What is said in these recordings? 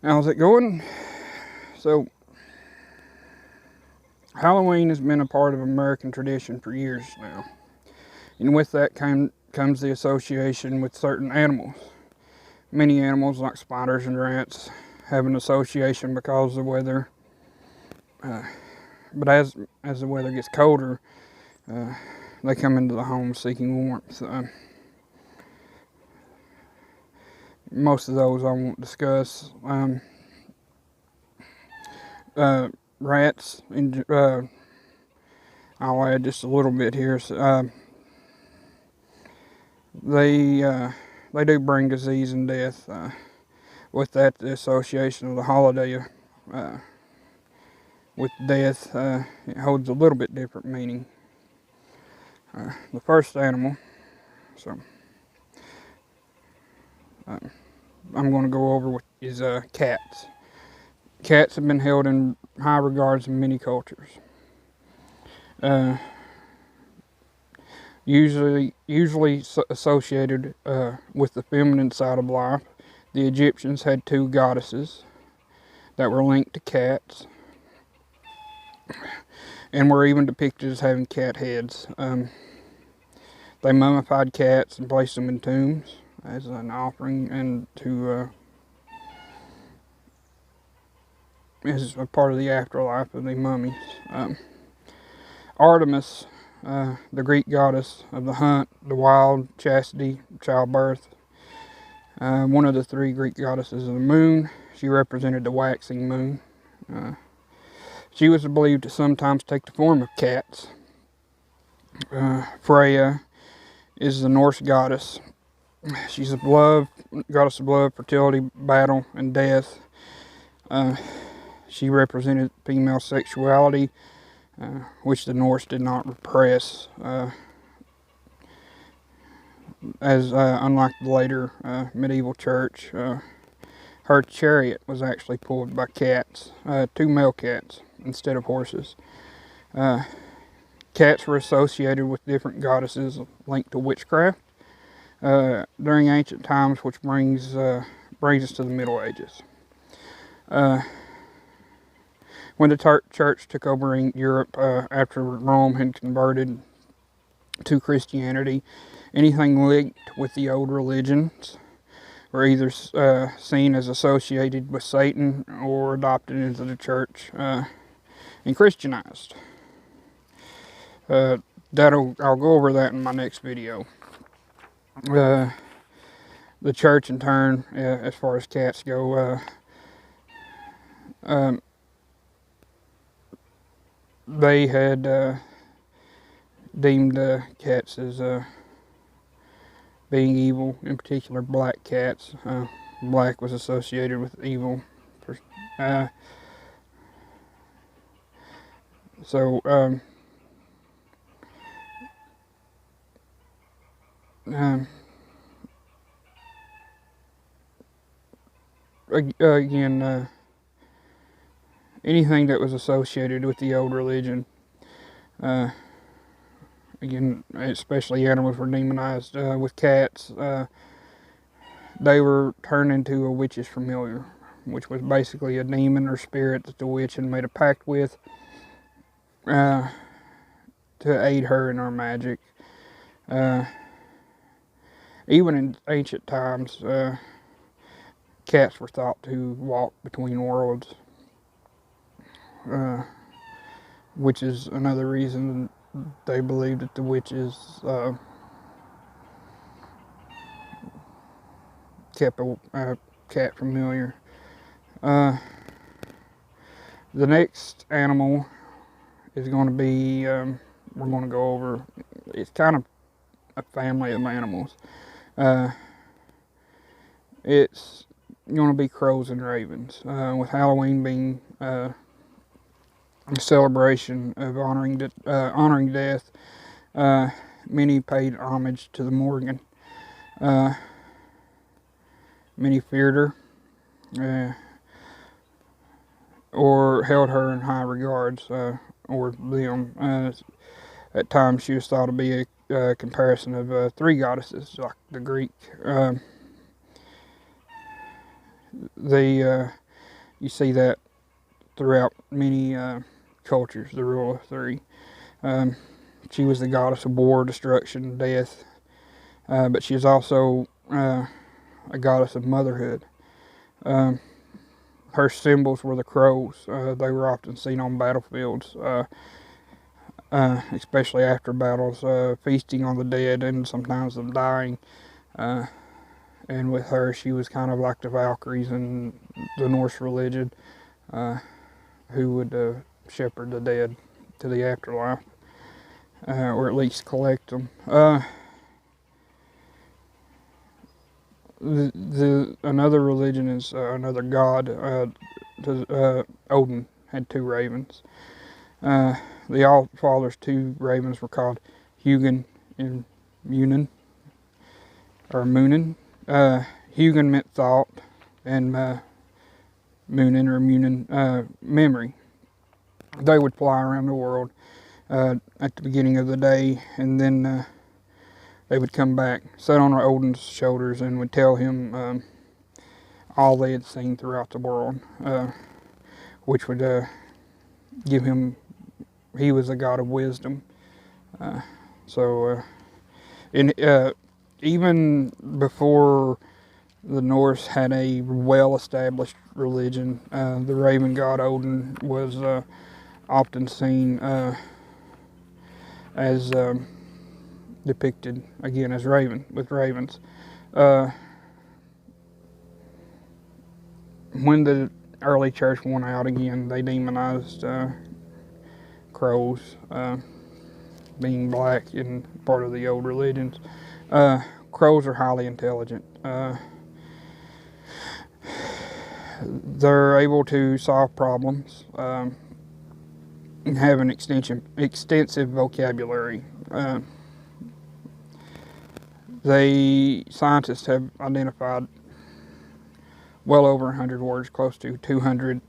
How's it going? So, Halloween has been a part of American tradition for years now. And with that comes the association with certain animals. Many animals, like spiders and rats, have an association because of the weather. But as the weather gets colder, uh, they come into the home seeking warmth. Most of those I won't discuss. Rats, I'll add just a little bit here. They they do bring disease and death. With that, the association of the holiday uh, with death, it holds a little bit different meaning. The first animal, so uh, I'm going to go over with is cats. Cats have been held in high regards in many cultures. Uh, usually associated with the feminine side of life. The Egyptians had two goddesses that were linked to cats, and were even depicted as having cat heads. They mummified cats and placed them in tombs as an offering and as a part of the afterlife of the mummies. Artemis, the Greek goddess of the hunt, the wild, chastity, childbirth, one of the three Greek goddesses of the moon. She represented the waxing moon. She was believed to sometimes take the form of cats. Freya is the Norse goddess. She's a goddess of love, fertility, battle, and death. She represented female sexuality, which the Norse did not repress, as unlike the later medieval church. Her chariot was actually pulled by cats, two male cats instead of horses. Cats were associated with different goddesses linked to witchcraft during ancient times, which brings us to the Middle Ages. When the church took over in Europe after Rome had converted to Christianity, anything linked with the old religions were either seen as associated with Satan or adopted into the church and Christianized. I'll go over that in my next video. The church, in turn, as far as cats go, they had deemed cats as being evil, in particular black cats. Black was associated with evil. So, again, anything that was associated with the old religion, again, especially animals were demonized. With cats, they were turned into a witch's familiar, which was basically a demon or spirit that the witch had made a pact with to aid her in her magic. Even in ancient times, cats were thought to walk between worlds, which is another reason they believed that the witches kept a cat familiar. The next animal is going to be, we're going to go over, it's kind of a family of animals. It's going to be crows and ravens, with Halloween being a celebration of honoring death. Many paid homage to the Morrigan. Many feared her, or held her in high regards, or them. At times, she was thought to be a comparison of three goddesses, like the Greek. You see that throughout many cultures, the rule of three. She was the goddess of war, destruction, death, but she is also a goddess of motherhood. Her symbols were the crows. They were often seen on battlefields, especially after battles, feasting on the dead and sometimes them dying. And with her, she was kind of like the Valkyries in the Norse religion, who would shepherd the dead to the afterlife, or at least collect them. Another religion is another god. Odin had two ravens. The All-Father's two ravens were called Hugin and Munin, or Munin. Hugin meant thought, and Munin or Munin memory. They would fly around the world at the beginning of the day, and then they would come back, sit on Odin's shoulders, and would tell him all they had seen throughout the world, which would give him, he was a god of wisdom. Even before the Norse had a well-established religion, the raven god Odin was often seen as depicted again as with ravens. When the early church won out again, they demonized crows, being black in part of the old religions. Crows are highly intelligent. They're able to solve problems and have an extensive vocabulary. Scientists have identified well over 100 words, close to 200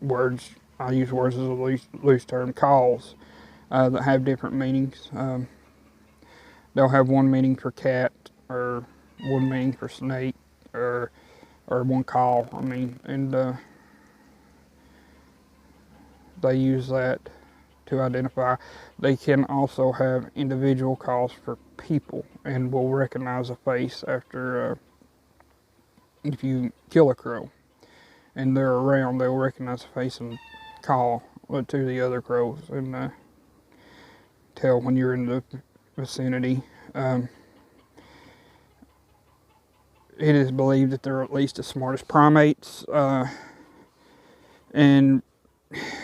words. I use words as a loose term, calls that have different meanings. They'll have one meaning for cat, or one meaning for snake, or one call. And they use that to identify. They can also have individual calls for people, and will recognize a face after if you kill a crow and they're around, they'll recognize the face and call to the other crows and tell when you're in the vicinity. It is believed that they're at least the smartest primates, and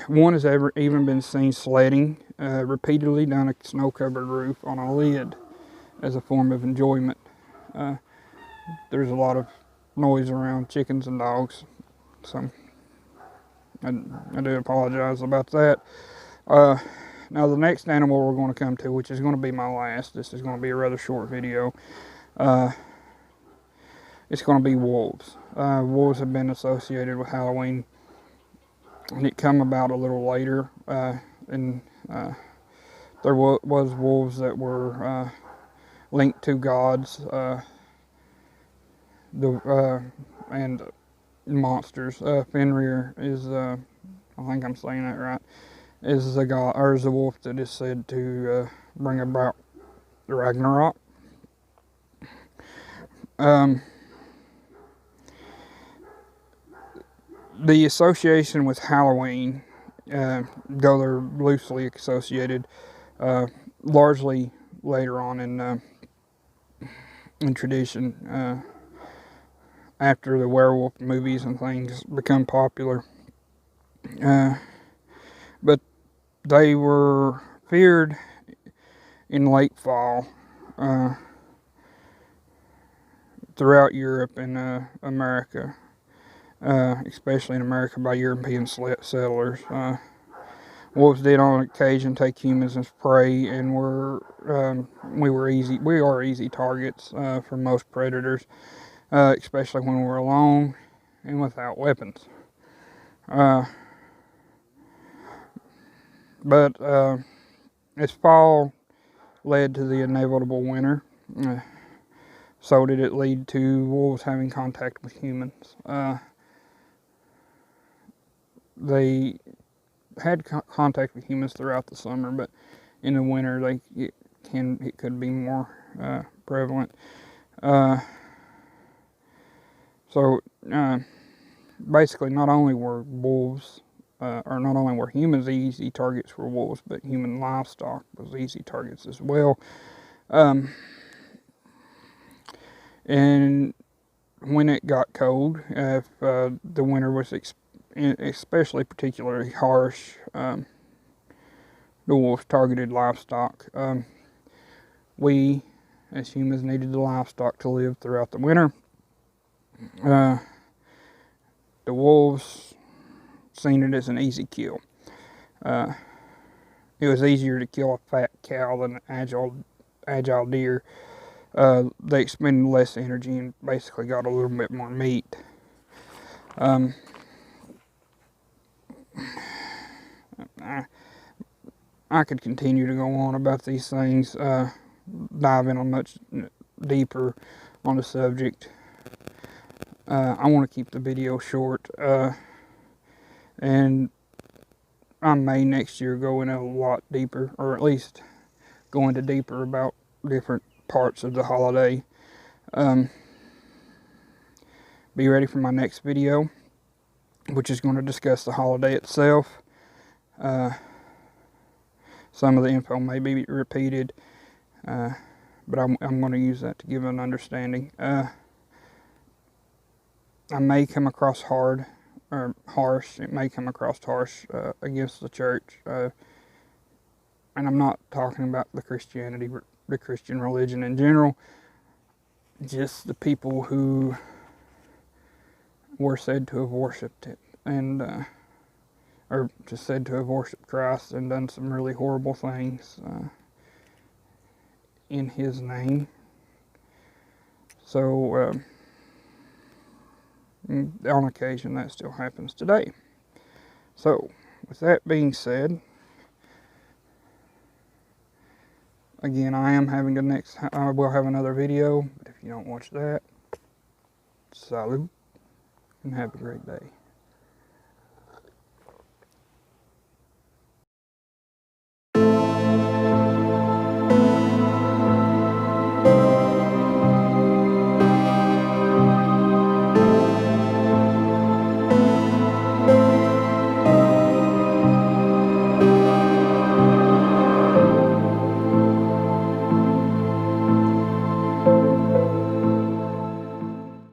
one has even been seen sledding repeatedly down a snow-covered roof on a lid as a form of enjoyment. There's a lot of noise around chickens and dogs, so I do apologize about that. Now the next animal we're going to come to, which is going to be my last, this is going to be a rather short video, it's going to be wolves. Wolves have been associated with Halloween, and it come about a little later, and there was wolves that were linked to gods and monsters. Fenrir is, I think I'm saying that right, is the god, or is the wolf that is said to bring about the Ragnarok. The association with Halloween, though they're loosely associated, largely later on in tradition, after the werewolf movies and things become popular. But they were feared in late fall throughout Europe and America, especially in America by European settlers. Wolves did on occasion take humans as prey, and we are easy targets for most predators, especially when we're alone and without weapons. But as fall led to the inevitable winter, so did it lead to wolves having contact with humans. they had contact with humans throughout the summer, but in the winter it could be more prevalent. So basically, not only were wolves, or not only were humans easy targets for wolves, but human livestock was easy targets as well. And when it got cold, if the winter was especially particularly harsh, the wolves targeted livestock. We, as humans, needed the livestock to live throughout the winter. The wolves seen it as an easy kill. It was easier to kill a fat cow than an agile deer. They expended less energy and basically got a little bit more meat. I could continue to go on about these things, dive in much deeper on the subject. I want to keep the video short, and I may next year go in a lot deeper, or at least go into deeper about different parts of the holiday. Be ready for my next video, which is going to discuss the holiday itself. Some of the info may be repeated, but I'm going to use that to give an understanding. I may come across harsh. It may come across harsh against the church, and I'm not talking about the Christian religion in general. Just the people who were said to have worshipped it, and or just said to have worshipped Christ and done some really horrible things in His name. So, on occasion, that still happens today. So, with that being said, again, I will have another video, but if you don't watch that, salute, and have a great day.